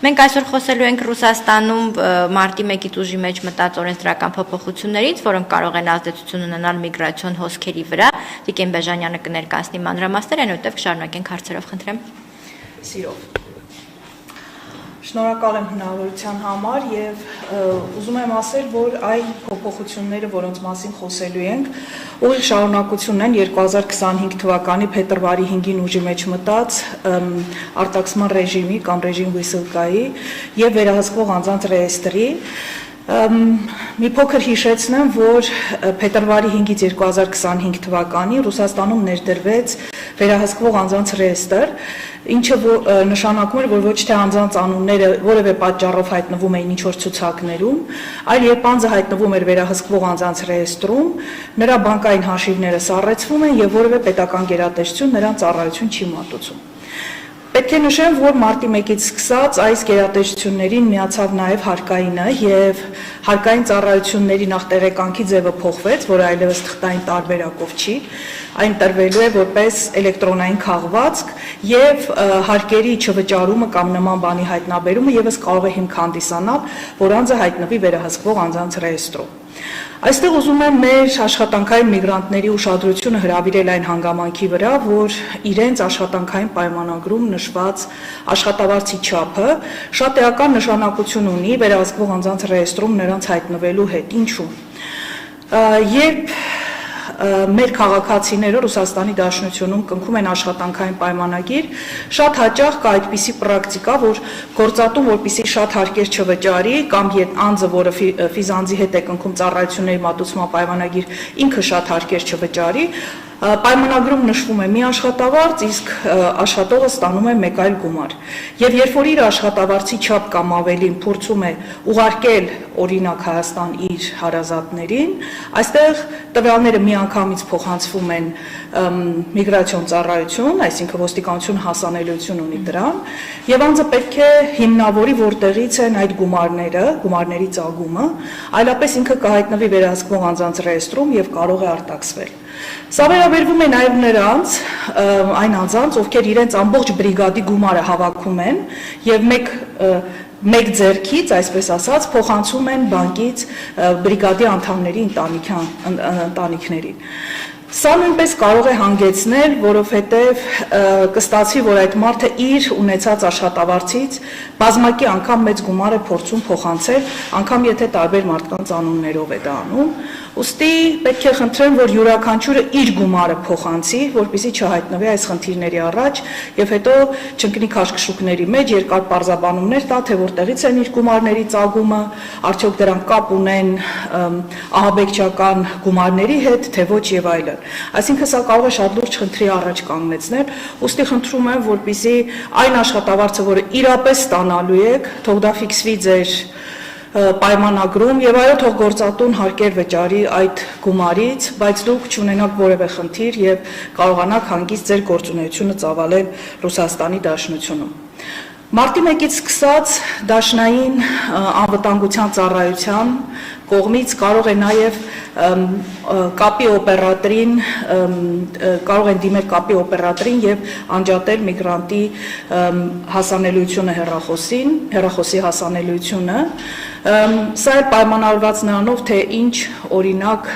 Մենք այսօր խոսելու ենք Ռուսաստանում մարտի 1-ից ուժի մեջ մտած օրենսդրական փոփոխություններից, որոնք կարող են ազդեցություն ունենալ միգրացիոն հոսքերի վրա։ Տիկին Բեժանյանը կներկայացնի մանրամասներ, այնուհետև կշարունակենք հարցերով, խնդրեմ։ Սիրով։ Շնորհակալ եմ հնարավորության համար եւ ուզում եմ ասել, որ այն փոփոխությունները, որոնց մասին խոսելու ենք, ուղիղ շարունակությունն են 2025 թվականի փետրվարի 5-ին ուժի մեջ մտած արտաքսման ռեժիմի կամ ռեժիմ Վիսլկայի եւ վերահսկվող անձանց ռեեստրի մի փոքր հիշեցնեմ, որ փետրվարի 5-ից 2025 թվականին Ռուսաստանում ներդրվեց վերահսկվող անձանց ռեեստր, ինչը նշանակում էր, որ ոչ թե անձանց անունները որևէ պատճառով հայտնվում էին ինչ-որ ցուցակներում, այլ երբ անձը հայտնվում էր վերահսկվող անձանց ռեեստրում, նրա բանկային հաշիվները սառեցվում են եւ որևէ պետական գերատեսչություն նրան ծառայություն չի մատուցում։ Պետք է նշեմ, որ մարտի 1-ից սկսած այս գերատեսչություններին միացավ նաև հարկայինը եւ հարկային ծառայությունների նախ տեղեկանքի ձևը փոխվեց, որը այլևս թղթային տարբերակով չի, այն տրվելու է որպես էլեկտրոնային քաղվածք եւ հարկերի չվճարումը կամ նման բանի հայտնաբերումը եւս կարող է հիմք հանդիսանալ, որ անձը հայտնվի վերահսկվող անձանց ռեեստրում։ Այստեղ ուզում եմ մեր աշխատանքային միգրանտների ուշադրությունը հրավիրել այն հանգամանքի վրա, որ իրենց աշխատանքային պայմանագրում նշված աշխատավարձի չափը շատ էական նշանակություն ունի վերահսկվող անձանց ռեեստրում նրանց հայտնվելու հետ։ Ինչու՞։ Երբ մեր քաղաքացիները Ռուսաստանի Դաշնությունում կնքում են աշխատանքային պայմանագիր, շատ հաճախ կա այդպիսի պրակտիկա, որ գործատուն, որպեսզի շատ հարկեր չվճարի, կամ անձը, որը ֆիզանձի հետ է կնքում ծառայությունների մատուցման պայմանագիր, ինքը շատ հարկեր չվճարի, պայմանագրում նշվում է մի աշխատավարձ, իսկ աշխատողը ստանում է մեկ այլ գումար։ Եվ երբ որ իր աշխատավարձի չափ կամ ավելին փորձում է ուղարկել օրինակ Հայաստան իր հարազատներին, այստեղ տվյալները միանգամից փոխանցվում են միգրացիոն ծառայություն, այսինքն ոստիկանություն հասանելիություն ունի դրան, եւ անձը պետք է հիմնավորի որտեղից են այդ գումարները, գումարների ծագումը, այլապես ինքը կհայտնվի վերահսկվող անձանց ռեեստրում եւ կարող է արտաքսվել։ Սա վերաբերվում է նաև նրանց, այն անձանց, ովքեր իրենց ամբողջ բրիգադի գումարը հավաքում են եւ մեկ ձեռքից, այսպես ասած, փոխանցում են բանկից բրիգադի անդամների ընտանիքներին։ Սա նույնպես կարող է հանգեցնել, որովհետև կստացվի, որ այդ մարդը իր ունեցած աշխատավարձից բազմակի անգամ մեծ գումար է փորձում փոխանցել, անգամ եթե տարբեր մարդկանց անուններով է դա անում, ուստի պետք է խնդրեմ, որ յուրաքանչյուրը իր գումարը փոխանցի, որպեսզի չհայտնվի այս խնդիրների առաջ եւ հետո չընկնի քաշքշուկների մեջ, երկար պարզաբանումներ տա, թե որտեղից են իր գումարների ծագումը, արդյոք դրանք կապ ունեն ահաբեկչական գումարների հետ, թե ոչ եւ այլն։ Այսինքն սա կարող է շատ լուրջ խնդրի առաջ կանգնեցնել, ուստի խնդրում եմ, որպեսզի այն աշխատավարձը, որը իրապես ստանալու եք, թող դա ֆիքսվի ձեր պայմանագրում եւ այո, թող գործատուն հարկեր վճարի այդ գումարից, բայց դուք չունենաք որևէ խնդիր եւ կարողանաք հանգիստ ձեր գործունեությունը ծավալել Ռուսաստանի Դաշնությունում։ Մարտի 1-ից սկսած դաշնային անվտանգության ծառայության կողմից կարող է նաև կապի օպերատորին կարող են դիմել կապի օպերատորին եւ անջատել միգրանտի հասանելիությունը հեռախոսի հասանելիությունը։ Սա է պայմանավորված նրանով, թե ինչ օրինակ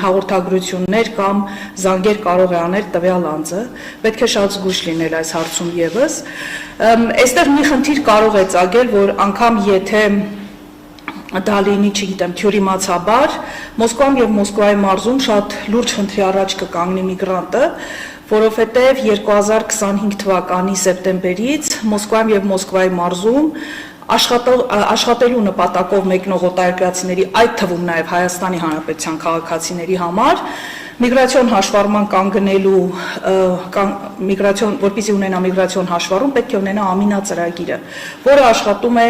հաղորդագրություններ կամ զանգեր կարող է անել տվյալ անձը։ Պետք է շատ զգույշ լինել այս հարցում եւս։ Այստեղ մի խնդիր կարող է ծագել, որ անգամ եթե դա լինի, չգիտեմ, թյուրիմացաբար, Մոսկվայում եւ Մոսկվայի մարզում շատ լուրջ խնդրի առաջ կկանգնի միգրանտը, որովհետեւ 2025 թվականի սեպտեմբերից Մոսկվայում եւ Մոսկվայի մարզում աշխատելու նպատակով մեկնող օտարերկրացիների, այդ թվում նաև Հայաստանի Հանրապետության քաղաքացիների համար միգրացիոն հաշվառման կանգնելու որպեսզի ունենա միգրացիոն հաշվառում, պետք է ունենա ամինա ծրագիրը, որը աշխատում է,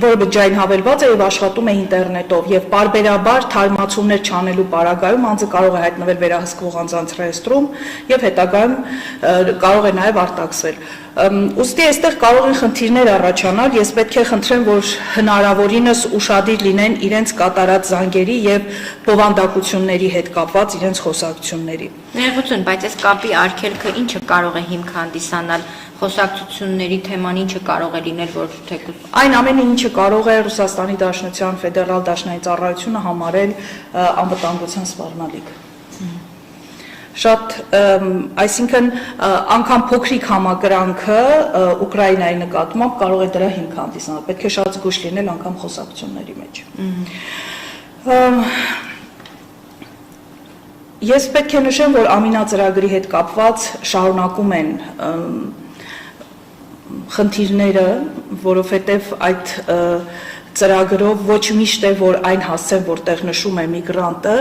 որը բջջային հավելված է եւ աշխատում է ինտերնետով եւ պարբերաբար թարմացումներ չանելու պարագայում անձը կարող է հայտնվել վերահսկվող անձանց ռեեստրում եւ հետագայում կարող է նաեւ արտաքսվել։ Ուստի այստեղ կարող են խնդիրներ առաջանալ, ես պետք է խնդրեմ, որ հնարավորինս ուշադիր լինեն իրենց կատարած զանգերի եւ բովանդակությունների հետ կապված իրենց խոսակցությունների։ Ներողություն, բայց այս կապի արգելքը ինչը կարող է հիմք հանդիսանալ, խոսակցությունների թեման ինչը կարող է լինել, որ թեկուզ Այն ամենը ինչը կարող է Ռուսաստանի Դաշնության ֆեդերալ դաշնային ծառայությունը համարել անվտանգության սպառնալիք։ Շատ, այսինքն անգամ փոքրիկ համակրանքը Ուկրաինայի նկատմամբ կարող է դրա հիմք հանդիսանալ, պետք է շատ զգույշ լինել անգամ խոսակցությունների մեջ։ Ես պետք է նշեմ, որ Ամինա ծրագրի հետ կապված շարունակում են խնդիրները, որովհետև այդ ծրագրով ոչ միշտ է, որ այն հասցեն, որտեղ նշում է միգրանտը,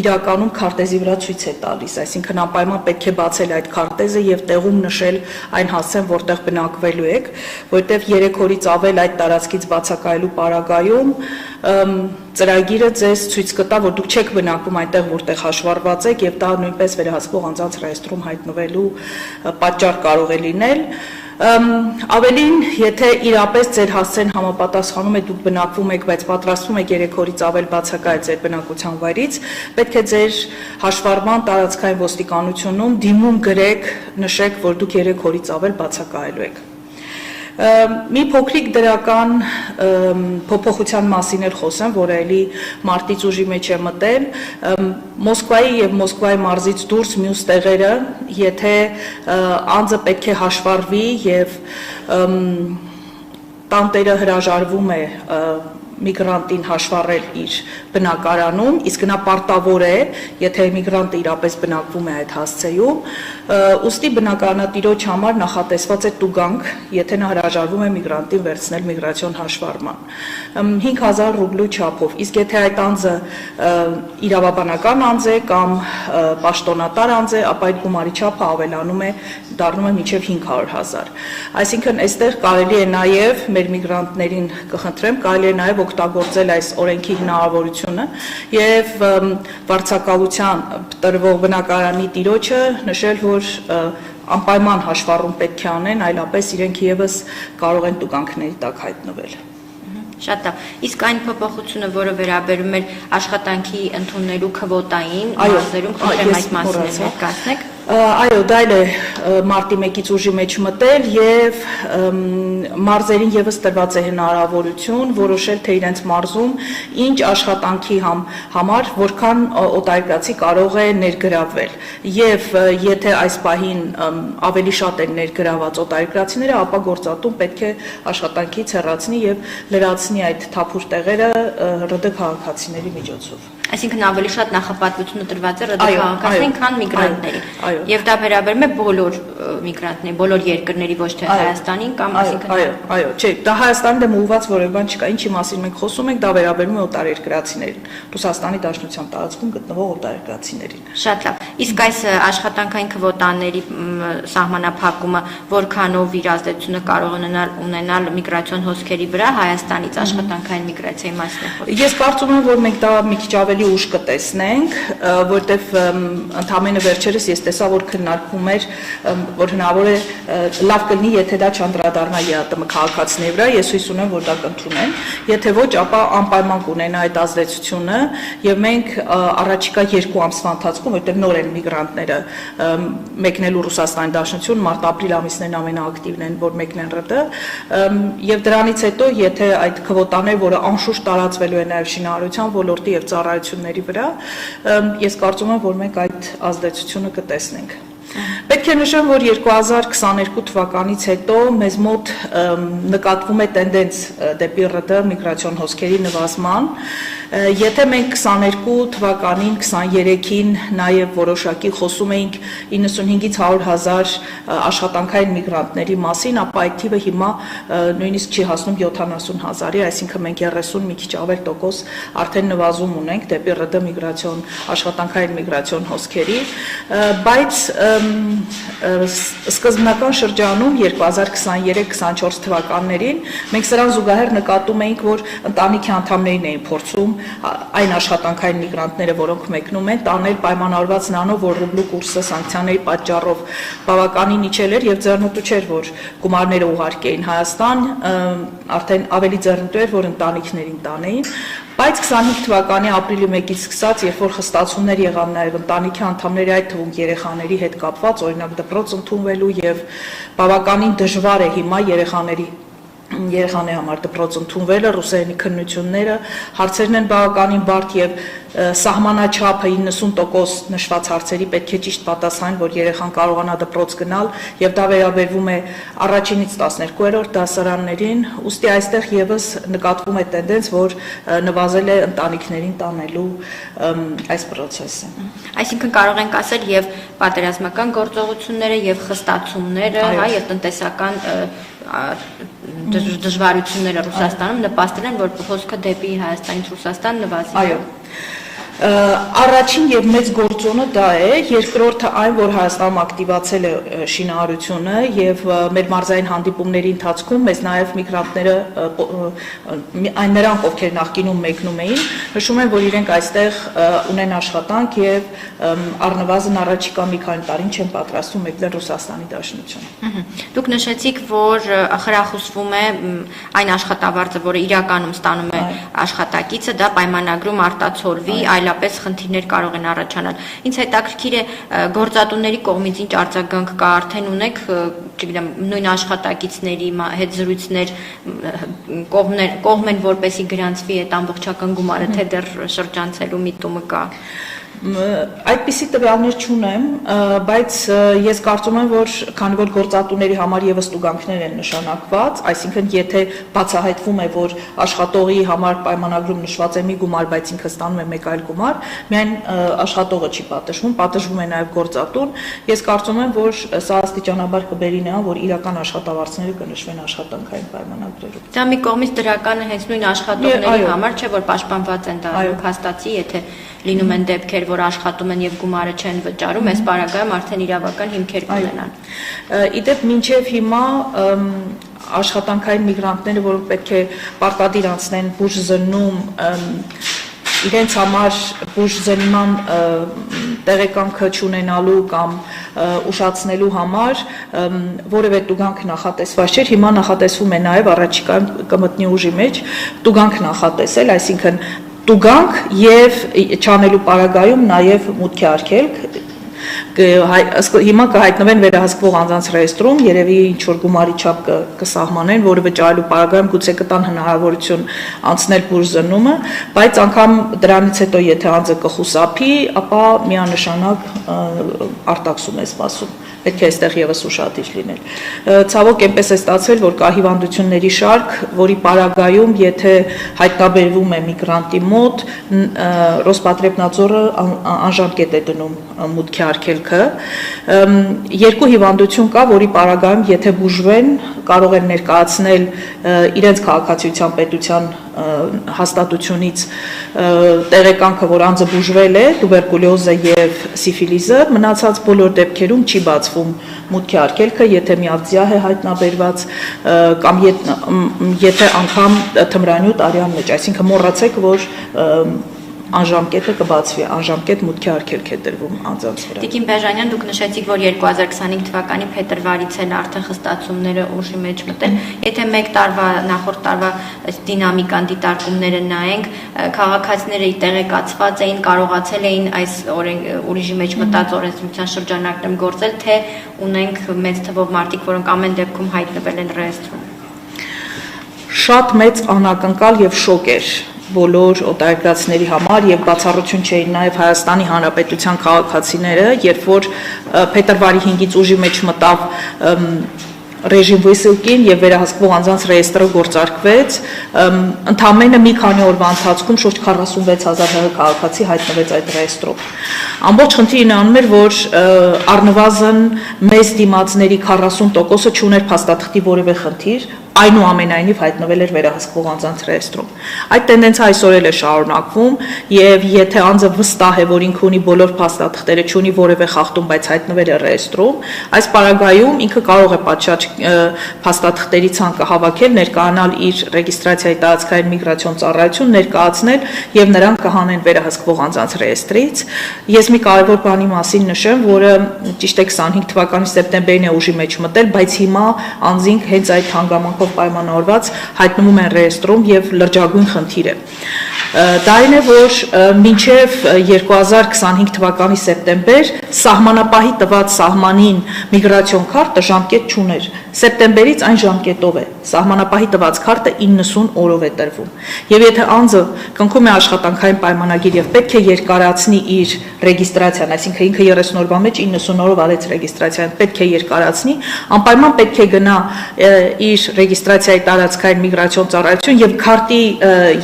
իրականում քարտեզի վրա ցույց է տալիս, այսինքն անպայման պետք է բացել այդ քարտեզը եւ տեղում նշել այն հասցեն, որտեղ բնակվելու եք, որտեղ 3 օրից ավել այդ տարածքից բացակայելու պարագայում ծրագիրը ձեզ ցույց կտա, որ դուք չեք բնակվում այնտեղ, որտեղ հաշվառված եք եւ դա նույնպես վերահսկվող անձանց ռեեստրում հայտնվելու պատճառ կարող է լինել։ Ավելին, եթե իրապես ձեր հասցեն համապատասխանում է դուք բնակվում եք, բայց պատրաստվում եք 3 օրից ավել բացակայել ձեր բնակության վայրից, պետք է ձեր հաշվառման տարածքային ոստիկանությունում դիմում գրեք, նշեք, որ դուք 3 օրից ավել բացակայելու եք։ Մի փոքրիկ դրական փոփոխության մասին էլ խոսեմ, որը էլի մարտից ուժի մեջ է մտել, Մոսկվայի եւ Մոսկվայի մարզից դուրս մյուս տեղերը, եթե անձը պետք է հաշվառվի եւ տանտերը հրաժարվում է միգրանտին հաշվառել իր բնակարանում, իսկ նա պարտավոր է, եթե միգրանտը իրապես բնակվում է այդ հասցեում, ուստի բնակարանատիրոջ համար նախատեսված է տուգանք, եթե նա հրաժարվում է միգրանտին վերցնել միգրացիոն հաշվառման 5000 ռուբլու չափով, իսկ եթե այդ անձը իրավաբանական անձ է կամ պաշտոնատար անձ է, ապա այդ գումարի չափը ավելանում է, դառնում է մինչև 500,000։ Այսինքն այստեղ կարելի է նաև մեր միգրանտներին կխնդրեմ, կարելի է նաև օգտագործել այս օրենքի հնարավորությունը եւ վարձակալության տրվող բնակարանի տիրոջը նշել, որ անպայման հաշվառում պետք է անեն, այլապես իրենք եւս կարող են տուգանքների տակ հայտնվել։ Շատ լավ։ Իսկ այն փոփոխությունը, որը վերաբերում է աշխատանքի ընդունելու քվոտային մարզերում, խնդրեմ այդ մասին ներկայացնեք։ Այո, դա էլ է մարտի 1-ից ուժի մեջ մտել եւ մարզերին եւս տրված է հնարավորություն որոշել, թե իրենց մարզում ինչ աշխատանքի համար որքան օտարերկրացի կարող է ներգրավվել։ Եվ եթե այս պահին ավելի շատ են ներգրաված օտարերկրացիները, ապա գործատուն պետք է աշխատանքից հեռացնի եւ լրացնի այդ թափուր տեղերը ՌԴ քաղաքացիների միջոցով։ Այսինքն ավելի շատ նախապատվությունը տրված է ՌԴ քաղաքացիներին, քան միգրանտներին։ Եվ դա վերաբերում է բոլոր միգրանտներին, բոլոր երկրների, ոչ թե Հայաստանին կամ այսինքն Այո, չէ, դա Հայաստանի դեմ ուղղված որևէ բան չկա, ինչի մասին մենք խոսում ենք, դա վերաբերում է օտարերկրացիներին, Ռուսաստանի Դաշնության տարածքում գտնվող օտարերկրացիներին։ Շատ լավ։ Իսկ այս աշխատանքային քվոտաների սահմանափակումը որքանով իր ազդեցությունը կարող ունենալ միգրացիոն հոսքերի վրա Հայաստանից աշխատանքային միգրացիայի մասին է խոսքը։ Ես կարծում եմ, որ մենք դա մի քիչ ավելի ուշ կտեսնենք, որտեվ ընդհանրապես վերջերս ես տեսա, որ քննարկվում էր, որ հնարավոր է լավ կլինի, եթե դա չանդրադառնա ԵԱՏՄ քաղաքացիների վրա, ես հույս ունեմ, որ դա կընդունեն, եթե ոչ, ապա անպայման կունենա այդ ազդեցությունը եւ մենք առաջիկա 2 ամսվա ընթացքում, որտեղ նոր են միգրանտները մեկնելու Ռուսաստանի Դաշնություն, մարտ-ապրիլ ամիսներն ամենաակտիվն են, որ մեկնեն ՌԴ, եւ դրանից հետո, եթե այդ քվոտաները, որը անշուշտ տարածվելու է նաեւ շինարարության ոլորտի եւ ծառայությունների վրա, ես կարծում եմ, որ մենք այդ ազդեցությունը կտեսնենք։ Պետք է նշեմ, որ 2022 թվականից հետո մեզ մոտ նկատվում է տենդենց դեպի ՌԴ միգրացիոն հոսքերի նվազման։ Եթե մենք 22 թվականին, 23-ին նաև որոշակի խոսում էինք 95-ից 100,000 աշխատանքային միգրանտների մասին, ապա այդ թիվը հիմա նույնիսկ չի հասնում 70,000-ի, այսինքն մենք 30 մի քիչ ավել տոկոս արդեն նվազում ունենք դեպի ՌԴ միգրացիոն աշխատանքային միգրացիոն հոսքերի, բայց սկզբնական շրջանում 2023-24 թվականներին մենք սրան զուգահեռ նկատում էինք, որ ընտանիքի անդամներն էին փորձում այն աշխատանքային միգրանտները, որոնք մեկնում են, տանել պայմանավորված նրանով, որ ռուբլու կուրսը սանկցիաների պատճառով բավականին իջել էր եւ ձեռնտու չէր, որ գումարները ուղարկեին Հայաստան, արդեն ավելի ձեռնտու էր, որ ընտանիքներին տանեին։ Բայց 25 թվականի ապրիլի 1-ից սկսած, երբ որ խստացումներ եղան նաև ընտանիքի անդամների, այդ թվում երեխաների հետ կապված, օրինակ դպրոց ընդունվելու եւ բավականին դժվար է հիմա երեխաների համար դպրոց ընդունվելը, ռուսերենի քննությունները, հարցերն են բավականին բարդ եւ սահմանաչափը 90% նշված հարցերի պետք է ճիշտ պատասխան, որ երեխան կարողանա դպրոց գնալ եւ դա վերաբերվում է առաջինից 12-րդ դասարաններին, ուստի այստեղ եւս նկատվում է տենդենց, որ նվազել է ընտանիքներին տանելու այս process-ը։ Այսինքն կարող ենք ասել եւ պատերազմական գործողությունները եւ խստացումները, հա, եւ տնտեսական դժվարությունները Ռուսաստանում նպաստել են, որ հոսքը դեպի Հայաստանից Ռուսաստան նվազի։ Այո։ Առաջին եւ մեծ գործոնը դա է, երկրորդը այն, որ Հայաստանում ակտիվացել է շինարարությունը եւ մեր մարզային հանդիպումների ընթացքում մեզ նաեւ միգրանտները այն նրանք, ովքեր նախկինում մեկնում էին, նշում են, որ իրենք այստեղ ունեն աշխատանք եւ առնվազն առաջիկա մի քանի տարին չեն պատրաստվում մեկնել Ռուսաստանի Դաշնություն։ Դուք նշեցիք, որ խրախուսվում է այն աշխատավարձը, որը իրականում ստանում է աշխատակիցը, դա պայմանագրում արտացոլվի, այլապես խնդիրներ կարող են առաջանալ։ Ինձ հետաքրքիր է գործատուների կողմից ինչ արձագանք կա, արդեն ունեք, չգիտեմ, նույն աշխատակիցների հետ զրույցներ կողմ են, որպեսի գրանցվի այդ ամբողջական գումարը, թե դեռ շրջանցելու միտումը կա։ Այդպիսի տվյալներ չունեմ, բայց ես կարծում եմ, որ քանի որ գործատուների համար եւս տուգանքներ են նշանակված, այսինքն եթե բացահայտվում է, որ աշխատողի համար պայմանագրում նշված է մի գումար, բայց ինքը ստանում է մեկ այլ գումար, միայն աշխատողը չի պատժվում, պատժվում է նաեւ գործատուն։ Ես կարծում եմ, որ սա աստիճանաբար կբերի նրան, որ իրական աշխատավարձները կնշվեն աշխատանքային պայմանագրերում։ Դա մի կողմից դրական է հենց նույն աշխատողների համար, չէ՞ որ պաշտպանված են դառնում հաստատի, եթե լինում են դեպքեր, որ աշխատում են եւ գումարը չեն վճարում, այս պարագայում արդեն իրավական հիմքեր կունենան։ Իդեպ մինչեւ հիմա աշխատանքային միգրանտները, որոնք պետք է պարտադիր անցնեն բուժզննում, իրենց համար բուժզնման տեղեկանքը չունենալու կամ ուշացնելու համար որևէ տուգանք նախատեսված չէր, հիմա նախատեսվում է նաեւ առաջիկայում կմտնի ուժի մեջ տուգանք նախատեսել, այսինքն տուգանք եւ չանելու պարագայում նաեւ մուտքի արգելք հիմա կհայտնվեն վերահսկվող անձանց ռեեստրում, երևի ինչ որ գումարի չափ կսահմանեն, որը վճարելու պարագայում գուցե կտան հնարավորություն անցնել բուժզնումը, բայց անգամ դրանից հետո եթե անձը կխուսափի, ապա միանշանակ արտաքսում է սպասում։ Պետք է այստեղ եւս ուշադիր լինել։ Ցավոք այնպես է ստացվել, որ կա հիվանդությունների շարք, որի պարագայում, եթե հայտնաբերվում է միգրանտի մոտ, Ռոսպատրեբնadzorը անժամկետ է դնում մուտքի արգելքը։ Երկու հիվանդություն կա, որի պարագայում, եթե բուժվեն, կարող են ներկայացնել իրենց քաղաքացիության պետության հաստատությունից տեղեկանքը, որ անձը բուժվել է, տուբերկուլյոզը եւ սիֆիլիսը, մնացած բոլոր դեպքերում չի բացվում մուտքի արգելքը, եթե միավձյա է հայտնաբերված կամ եթե անգամ թմրանյութ արյան մեջ, այսինքն մոռացեք, որ անժամկետը կբացվի, անժամկետ մուտքի արգելք է դրվում անձանց վրա։ Տիկին Բեժանյան, դուք նշեցիք, որ 2025 թվականի փետրվարից էլ արդեն խստացումները ուժի մեջ մտել։ Եթե մեկ տարվա, նախորդ տարվա դինամիկան, դիտարկումները նայենք, քաղաքացիները տեղեկացված էին, կարողացել էին այս ուժի մեջ մտած օրենսդրության շրջանակներում գործել, թե ունենք մեծ թվով մարդիկ, որոնք ամեն դեպքում հայտնվել են ռեեստրում։ Շատ մեծ անակնկալ եւ շոկ էր բոլոր օտարերկրացիների համար եւ բացառություն չէին նաեւ Հայաստանի Հանրապետության քաղաքացիները, երբ որ փետրվարի 5-ից ուժի մեջ մտավ ռեժիմ վիսելկին եւ վերահսկվող անձանց ռեեստրը գործարկվեց, ընդամենը մի քանի օրվա ընթացքում շուրջ 46000 ՀՀ քաղաքացի հայտնվեց այդ ռեեստրում։ Ամբողջ խնդիրն անում էր, որ առնվազն մեծ դիմացների 40%-ը չուներ փաստաթղթի որևէ խնդիր, այնուամենայնիվ հայտնվել էր վերահսկվող անձանց ռեեստրում։ Այդ տենդենսը այսօր էլ է շարունակվում եւ եթե անձը վստահ է, որ ինքը ունի բոլոր փաստաթղթերը, չունի որևէ խախտում, բայց հայտնվել է ռեեստրում, այս պարագայում ինքը կարող է պատշաճ փաստաթղթերի ցանկը հավաքել, ներկայանալ իր ռեգիստրացիայի տարածքային միգրացիոն ծառայություն, ներկայացնել եւ նրանք կհանեն վերահսկվող անձանց ռեեստրից։ Ես մի կարևոր բանի մասին նշեմ, որը ճիշտ է 25 թվականի սեպտեմբերին է ուժի մեջ մտել, բայց հիմա անձինք հենց այդ հանգամանքով պայմանավորված հայտնվում են ռեեստրում եւ լրջագույն խնդիր է։ Դա այն է, որ մինչև 2025 թվականի սեպտեմբեր սահմանապահի տված սահմանին միգրացիոն քարտը ժամկետ չուներ։ Սեպտեմբերից այն ժամկետով է։ Սահմանապահի տված քարտը 90 օրով է տրվում։ Եվ եթե անձը կնքում է աշխատանքային պայմանագիր եւ պետք է երկարացնի իր ռեգիստրացիան, այսինքն ինքը 30 օրվա մեջ 90 օրով արեց ռեգիստրացիան, պետք է երկարացնի, անպայման պետք է գնա իր ռեգիստրացիայի տարածքային միգրացիոն ծառայություն եւ քարտի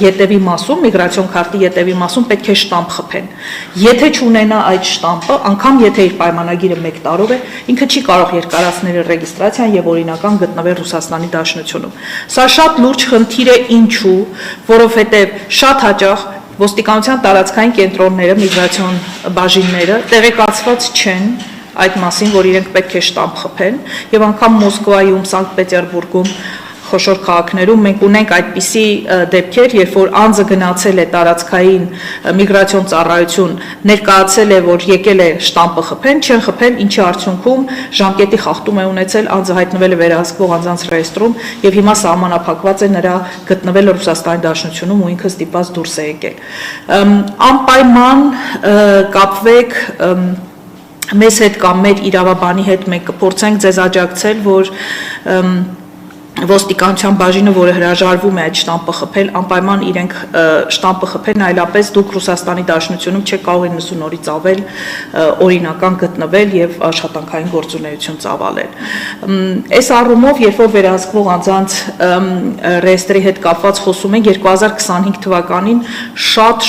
ետևի մասում, միգրացիոն քարտի ետևի մասում պետք է շտամպ խփեն։ Եթե չունենա այդ շտամպը, անգամ եթե իր պայմանագիրը 1 տարով է, ինքը չի կարող երկարացնել իր ռեգիստրացիան եւ օրինական գտնվել Ռուսաստանի Դաշնությունում։ Սա շատ լուրջ խնդիր է, ինչու, որովհետեւ շատ հաճախ ոստիկանության տարածքային կենտրոնները, միգրացիոն բաժինները տեղեկացված չեն այդ մասին, որ իրենք պետք է շտամպ խփեն, եւ անգամ Մոսկվայում, Սանկտ Պետերբուրգում խոշոր քաղաքներում մենք ունենք այդպիսի դեպքեր, երբ որ անձը գնացել է տարածքային միգրացիոն ծառայություն, ներկայացել է, որ եկել է շտամպը խփեն, չեն խփել, ինչի արդյունքում ժամկետի խախտում է ունեցել, անձը հայտնվել է վերահսկվող անձանց ռեեստրում եւ հիմա սահմանափակված է նրա գտնվելը Ռուսաստանի Դաշնությունում ու ինքը ստիպված դուրս է եկել։ Անպայման կապվեք մեզ հետ կամ մեր իրավաբանի հետ, մենք կփորձենք ձեզ աջակցել, որ ոստիկանության բաժինը, որը հրաժարվում է այդ շտամպը խփել, անպայման իրենք շտամպը խփեն, այլապես դուք Ռուսաստանի Դաշնությունում չեք կարող 90 օրից ավել օրինական գտնվել եւ աշխատանքային գործունեություն ծավալել։ Այս առումով, երբ որ վերահսկվող անձանց ռեեստրի հետ կապված խոսում ենք, 2025 թվականին շատ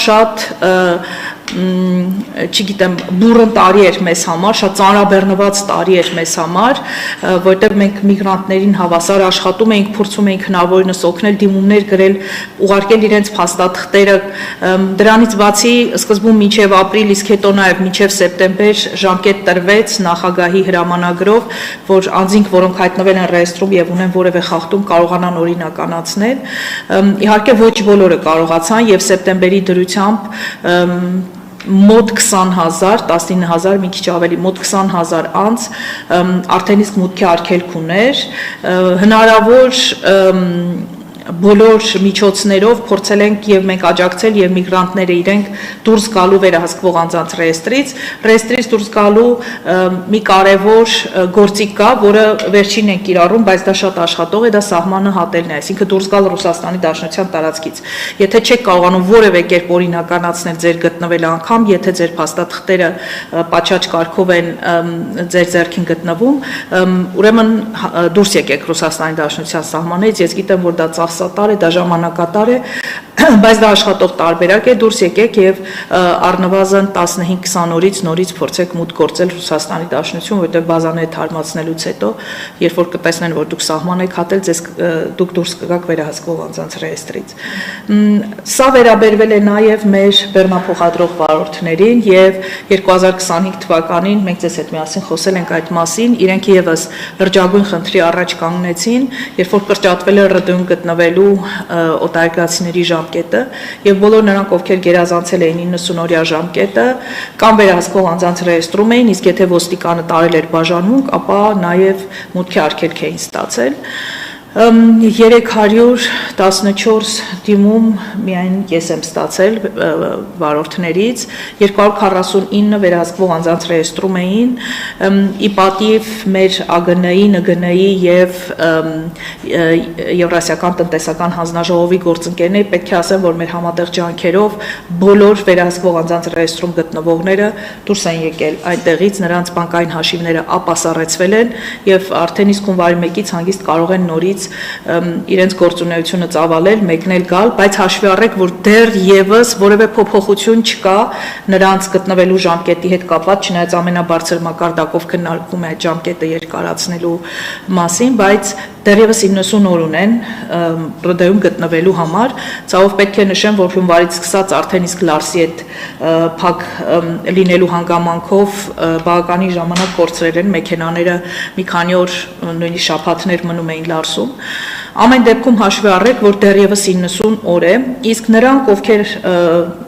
չգիտեմ, բուրըն տարի էր մեզ համար, շատ ծանրաբեռնված տարի էր մեզ համար, որտեղ մենք միգրանտներին հավասար աշխատում էինք, փորձում էինք հնարավորինս օգնել, դիմումներ գրել, ուղարկել իրենց փաստաթղթերը, դրանից բացի սկզբում մինչև ապրիլ, իսկ հետո նաև մինչև սեպտեմբեր ժամկետ տրվեց նախագահի հրամանագրով, որ անձինք, որոնք հայտնվել են ռեեստրում եւ ունեն որևէ խախտում, կարողանան օրինականացնել։ Իհարկե ոչ բոլորը կարողացան եւ սեպտեմբերի դրությամբ մոտ 20,000, 19,000, մի քիչ ավելի, մոտ 20,000 անձ արդեն իսկ մուտքի արգելք ուներ, հնարավոր բոլոր միջոցներով փորձել ենք եւ մենք աջակցել եւ միգրանտները իրենք դուրս գալու վերահսկվող անձանց ռեեստրից դուրս գալու մի կարևոր գործիք կա, որը վերջին ենք կիրառում, բայց դա շատ աշխատող է, դա սահմանը հատելն է, այսինքն դուրս գալ Ռուսաստանի Դաշնության տարածքից։ Եթե չեք կարողանում որևէ կերպ օրինականացնել ձեր գտնվելը անգամ, եթե ձեր փաստաթղթերը պատշաճ կարգով են ձեր ձեռքին գտնվում, ուրեմն դուրս եկեք Ռուսաստանի Դաշնության սահմանից, ես գիտեմ, որ դա սատար է, դա ժամանակատար է, բայց դա աշխատող տարբերակ է, դուրս եկեք եւ առնվազն 15-20 օրից նորից փորձեք մուտք գործել Ռուսաստանի Դաշնություն, որտեղ բազաները թարմացնելուց հետո, երբ որ կտեսնեն, որ դուք սահման եք հատել, դուք դուրս կգաք վերահսկվող անձանց ռեեստրից։ Սա վերաբերվել է նաեւ մեր բեռնափոխադրող վարորդներին եւ 2025 թվականին մենք ձեզ հետ միասին խոսել ենք այդ մասին, իրենք եւս լրջագույն խնդրի առաջ կանգնեցին, երբ որ կրճատվել է ՌԴ-ում գտնվելու օտարերկրացիների ժամկետը եւ բոլոր նրանք, ովքեր գերազանցել էին 90-օրյա ժամկետը, կամ վերահսկվող անձանց ռեեստրում էին, իսկ եթե ոստիկանը տարել էր բաժանմունք, ապա նաեւ մուտքի արգելք էին ստացել։ 314 դիմում միայն ես եմ ստացել վարորդներից, 249 վերահսկվող անձանց ռեեստրում էին, ի պատիվ մեր ԱԳՆ-ի, ՆԳՆ-ի եւ Եվրասիական տնտեսական հանձնաժողովի գործընկերներ, պետք է ասեմ, որ մեր համատեղ ջանքերով բոլոր վերահսկվող անձանց ռեեստրում գտնվողները դուրս են եկել այնտեղից, նրանց բանկային հաշիվները ապասառեցվել են եւ արդեն իսկ հունվարի 1-ից հանգիստ կարող են նորից իրենց գործունեությունը ծավալել, մեկնել գալ, բայց հաշվի առեք, որ դեռ եւս որևէ փոփոխություն չկա նրանց գտնվելու ժամկետի հետ կապված, չնայած ամենաբարձր մակարդակով քննարկվում է այդ ժամկետը երկարացնելու մասին, բայց դեռևս 90 օր ունեն ՌԴ-ում գտնվելու համար, ցավով պետք է նշեմ, որ հունվարից սկսած արդեն իսկ Լարսի հետ փակ լինելու հանգամանքով բավականին ժամանակ կորցրել են մեքենաները, մի քանի օր նույնիսկ շաբաթներ մնում էին Լարսում։ Ամեն դեպքում հաշվի առեք, որ դեռևս 90 օր է, իսկ նրանք, ովքեր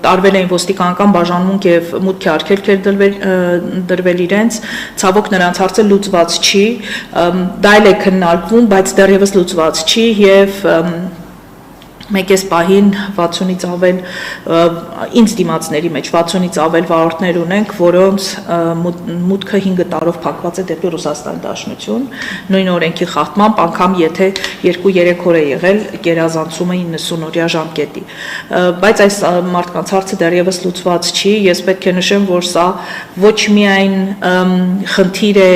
տարվել էին ոստիկանական բաժանմունք եւ մուտքի արգելք էր դրվել իրենց, ցավոք նրանց հարցը լուծված չի, դա էլ է քննարկվում, բայց դեռևս լուծված չի եւ Մեկ էս պահին 60-ից ավել ինձ դիմացների մեջ 60-ից ավել վարորդներ ունենք, որոնց մուտքը 5 տարով փակված է դեպի Ռուսաստանի Դաշնություն, նույն օրենքի խախտմամբ, անգամ եթե 2-3 օր է եղել գերազանցումը 90-օրյա ժամկետի։ Բայց այս մարդկանց հարցը դեռևս լուծված չի, ես պետք է նշեմ, որ սա ոչ միայն խնդիր է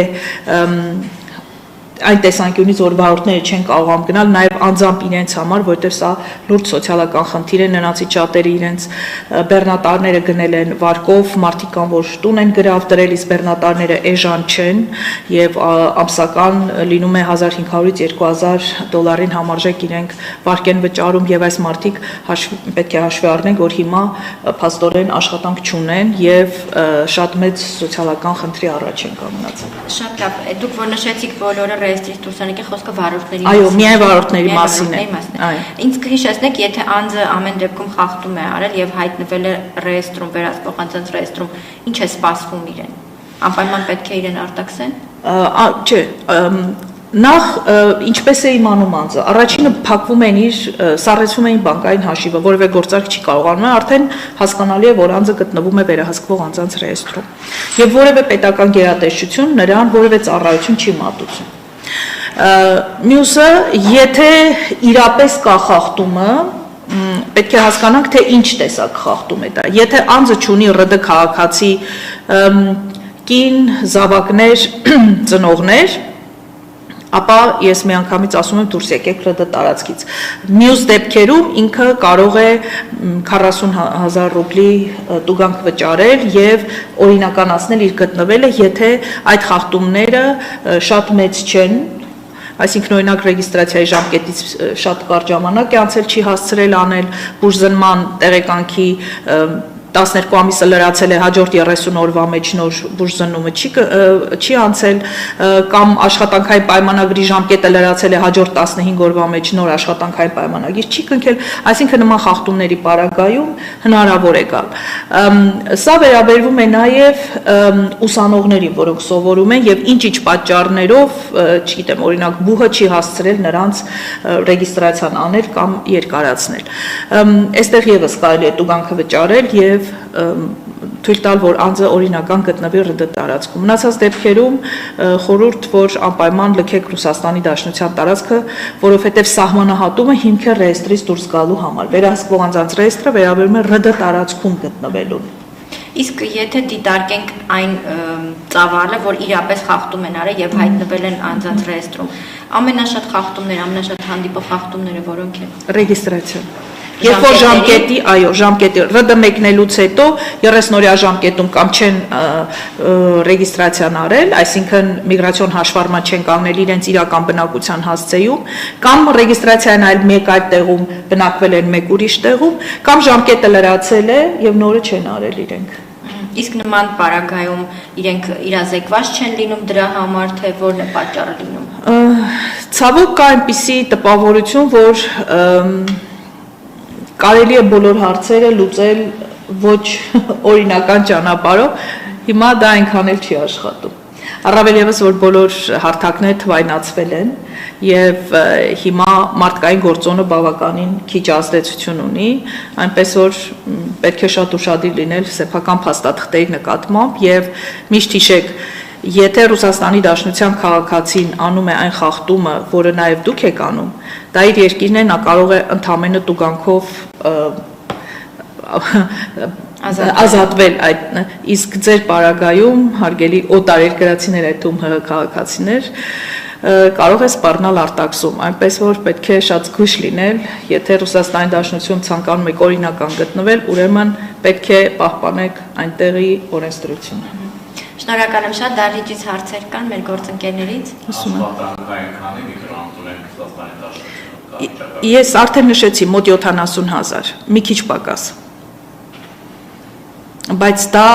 այն տեսանկյունից, որ վարորդները չեն կարողանում գնալ, նաև անձամբ իրենց համար, որտեղ սա լուրջ սոցիալական խնդիր է, նրանցից շատերը իրենց բեռնատարները գնել են վարկով, մարդիկ կան, որ տուն են գրավ դրել, իսկ բեռնատարները էժան չեն եւ ամսական լինում է 1500-ից 2000 դոլարին համարժեք իրենք վարկ են վճարում եւ այս մարդիկ պետք է հաշվի առնենք, որ հիմա փաստորեն աշխատանք չունեն եւ շատ մեծ սոցիալական խնդրի առաջ են կանգնած։ Շատ լավ, դուք որ նշեցիք բոլորը ռեեստրից դուրս եկեք, խոսքը վարորդների մասին։ Այո, միայն վարորդների մասին է։ Այո։ Ինձ կհիշեցնեք, եթե անձը ամեն դեպքում խախտում է արել եւ հայտնվել է ռեեստրում, վերահսկող անձանց ռեեստրում, ինչ է սպասվում իրեն։ Անպայման պետք է իրեն արտաքսեն։ Չէ, նախ ինչպես է իմանում անձը, առաջինը փակվում են իր, սառեցվում է բանկային հաշիվը, որևէ գործարք չի կարողանում է, արդեն հասկանալի է, որ անձը գտնվում է վերահսկվող անձանց ռեեստրում եւ որևէ պետական գերատեսչություն նրան որևէ ծառայություն չի մատուցում։ Մյուսը, եթե իրապես կա խախտումը, պետք է հասկանանք, թե ինչ տեսակ խախտում է դա։ Եթե անձը չունի ՌԴ քաղաքացի կին, զավակներ, ծնողներ, ապա ես միանգամից ասում եմ դուրս եկեք ՌԴ տարածքից։ Մյուս դեպքերում ինքը կարող է 40,000 ռուբլի տուգանք վճարել եւ օրինականացնել իր գտնվելը, եթե այդ խախտումները շատ մեծ չեն, այսինքն օրինակ ռեգիստրացիայի ժամկետից շատ կարճ ժամանակ է անցել, չի հասցրել անել բուժզնման տեղեկանքի 12 ամիսը լրացել է, հաջորդ 30 օրվա մեջ նոր բուժզնումը չի անցել, կամ աշխատանքային պայմանագրի ժամկետը լրացել է, հաջորդ 15 օրվա մեջ նոր աշխատանքային պայմանագիր չի կնքել, այսինքն նման խախտումների պարագայում հնարավոր է գալ։ Սա վերաբերվում է նաև ուսանողներին, որոնք սովորում են եւ ինչ-ինչ պատճառներով, չգիտեմ, օրինակ բուհը չի հասցրել նրանց ռեգիստրացիան անել կամ երկարացնել։ Այստեղ եւս կարելի է տուգանքը վճարել եւ թույլ տալ, որ անձը օրինական գտնվի ՌԴ տարածքում։ Մնացած դեպքերում խորհուրդ, որ անպայման լքեք Ռուսաստանի Դաշնության տարածքը, որովհետև սահմանահատումը հիմք է ռեեստրից դուրս գալու համար։ Վերահսկվող անձանց ռեեստրը վերաբերում է ՌԴ տարածքում գտնվելուն։ Իսկ եթե դիտարկենք այն ծավալը, որ իրապես խախտում են արել եւ հայտնվել են անձանց ռեեստրում, ամենաշատ խախտումները, ամենաշատ հանդիպող խախտումները որոնք են։ Ռեգիստրացիա։ Երբ որ ժամկետի, այո, ժամկետի ՌԴ մեկնելուց հետո 30-օրյա ժամկետում կամ չեն ռեգիստրացիան արել, այսինքն միգրացիոն հաշվառման չեն կանգնել իրենց իրական բնակության հասցեում, կամ ռեգիստրացիան այլ մեկ այլ տեղում բնակվել են մեկ ուրիշ տեղում, կամ ժամկետը լրացել է եւ նորը չեն արել իրենք։ Իսկ նման պարագայում իրենք իրազեկված չեն լինում դրա համար, թե որն է պատճառը լինում։ Ցավոք կա այնպիսի տպավորություն, որ կարելի է բոլոր հարցերը լուծել ոչ օրինական ճանապարհով, հիմա դա այնքան էլ չի աշխատում։ Առավել եւս, որ բոլոր հարթակները թվայնացվել են եւ հիմա մարդկային գործոնը բավականին քիչ ազդեցություն ունի, այնպես որ պետք է շատ ուշադիր լինել սեփական փաստաթղթերի նկատմամբ եւ միշտ հիշեք, եթե Ռուսաստանի Դաշնության քաղաքացին անում է այն խախտումը, որը նաև դուք եք անում, դա իր երկիրն է, նա կարող է ընդամենը տուգանքով ազատվել այդ, իսկ ձեր պարագայում, հարգելի օտարերկրացիներ, այդ ում ՀՀ քաղաքացիներ, կարող է սպառնալ արտաքսում, այնպես որ պետք է շատ զգույշ լինել, եթե Ռուսաստանի Դաշնություն ցանկանում եք օրինական գտնվել, ուրեմն պետք է պահպանեք այնտեղի օրենսդրությունը։ Շնորհակալ եմ շատ, դահլիճից հարցեր կան մեր գործընկերներից։ Ես արդեն նշեցի մոտ 70,000, մի քիչ պակաս։ Բայց դա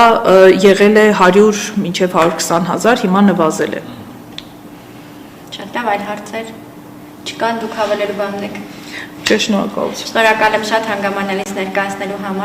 եղել է 100 մինչև 120,000, հիմա նվազել է։ Շատ լավ, այլ հարցեր չկան, դուք հավելելու բան ունեք։ Չէ, շնորհակալություն։ Շնորհակալ եմ շատ հանգամանալից ներկայացնելու համար։